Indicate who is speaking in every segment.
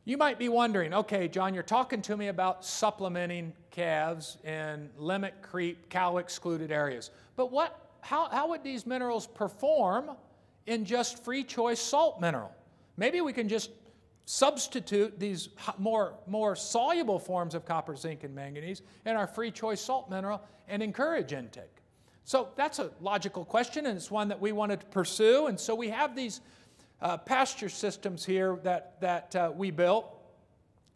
Speaker 1: You might be wondering, okay, John, you're talking to me about supplementing calves in limit, creep, cow-excluded areas. But how would these minerals perform in just free choice salt mineral? Maybe we can just substitute these more soluble forms of copper, zinc, and manganese in our free choice salt mineral and encourage intake. So that's a logical question, and it's one that we wanted to pursue. And so we have these pasture systems here that we built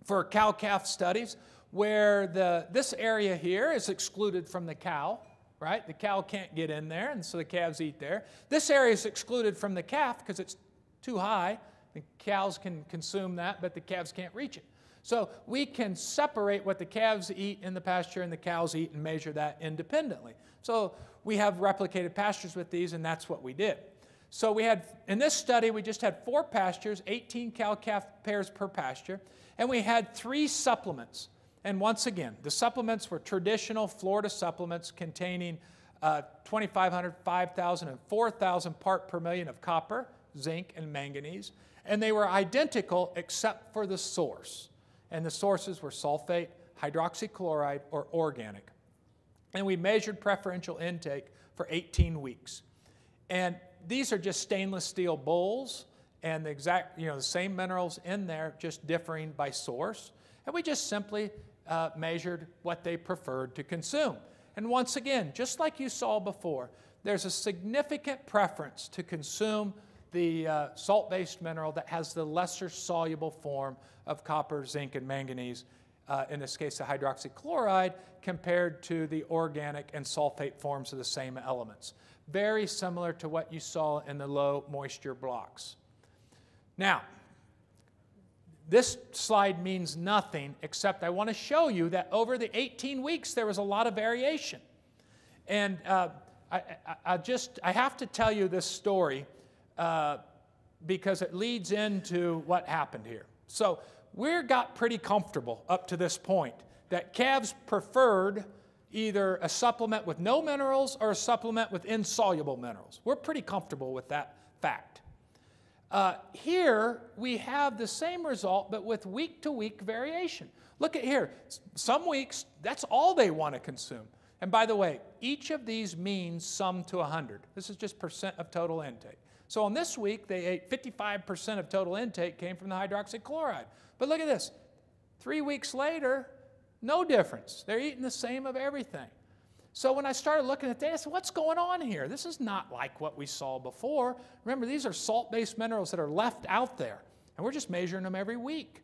Speaker 1: for cow-calf studies, where this area here is excluded from the cow, right? The cow can't get in there, and so the calves eat there. This area is excluded from the calf because it's too high. The cows can consume that, but the calves can't reach it. So we can separate what the calves eat in the pasture and the cows eat and measure that independently. So we have replicated pastures with these, and that's what we did. So we had, in this study, we just had 4 pastures, 18 cow-calf pairs per pasture, and we had 3 supplements. And once again, the supplements were traditional Florida supplements containing 2,500, 5,000, and 4,000 part per million of copper, zinc, and manganese. And they were identical except for the source. And the sources were sulfate, hydroxychloride, or organic. And we measured preferential intake for 18 weeks. And these are just stainless steel bowls, and the exact, the same minerals in there, just differing by source. And we just simply measured what they preferred to consume. And once again, just like you saw before, there's a significant preference to consume the salt-based mineral that has the lesser soluble form of copper, zinc, and manganese, in this case the hydroxychloride, compared to the organic and sulfate forms of the same elements. Very similar to what you saw in the low moisture blocks. Now, this slide means nothing except I want to show you that over the 18 weeks there was a lot of variation. And I have to tell you this story because it leads into what happened here. So we got pretty comfortable up to this point that calves preferred either a supplement with no minerals or a supplement with insoluble minerals. We're pretty comfortable with that fact. Here we have the same result but with week-to-week variation. Look at here. Some weeks, that's all they want to consume. And by the way, each of these means sum to 100. This is just percent of total intake. So on this week, they ate 55% of total intake came from the hydroxychloride. But look at this. 3 weeks later, no difference. They're eating the same of everything. So when I started looking at this, what's going on here? This is not like what we saw before. Remember, these are salt-based minerals that are left out there, and we're just measuring them every week.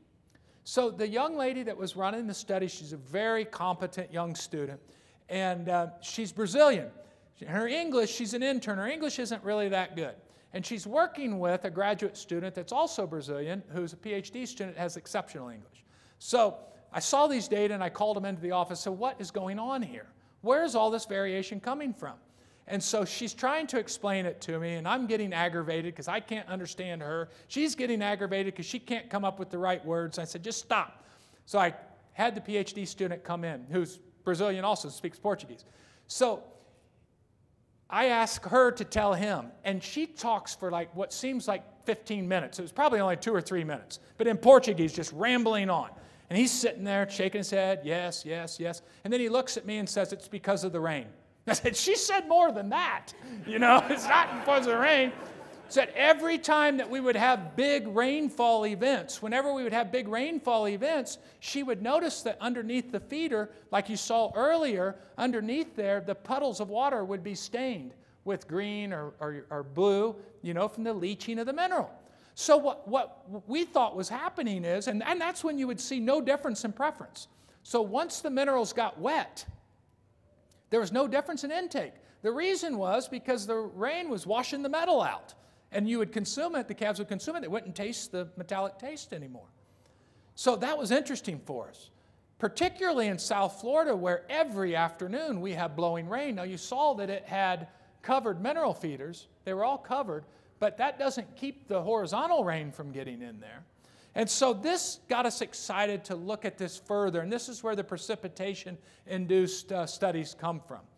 Speaker 1: So the young lady that was running the study, she's a very competent young student, and she's Brazilian. Her English, she's an intern. Her English isn't really that good. And she's working with a graduate student that's also Brazilian, who's a PhD student, has exceptional English. So I saw these data and I called them into the office. So what is going on here? Where is all this variation coming from? And so she's trying to explain it to me, and I'm getting aggravated because I can't understand her. She's getting aggravated because she can't come up with the right words. I said, just stop. So I had the PhD student come in, who's Brazilian also, speaks Portuguese. So I asked her to tell him, and she talks for like what seems like 15 minutes. It was probably only 2 or 3 minutes, but in Portuguese, just rambling on. And he's sitting there shaking his head, yes, yes, yes. And then he looks at me and says, it's because of the rain. I said, she said more than that. It's not because of the rain. Said every time that we would have big rainfall events, whenever we would have big rainfall events, she would notice that underneath the feeder, like you saw earlier, underneath there, the puddles of water would be stained with green or blue, from the leaching of the mineral. So what we thought was happening is, and that's when you would see no difference in preference. So once the minerals got wet, there was no difference in intake. The reason was because the rain was washing the metal out. And you would consume it, the calves would consume it, they wouldn't taste the metallic taste anymore. So that was interesting for us, particularly in South Florida where every afternoon we have blowing rain. Now you saw that it had covered mineral feeders. They were all covered, but that doesn't keep the horizontal rain from getting in there. And so this got us excited to look at this further, and this is where the precipitation-induced studies come from.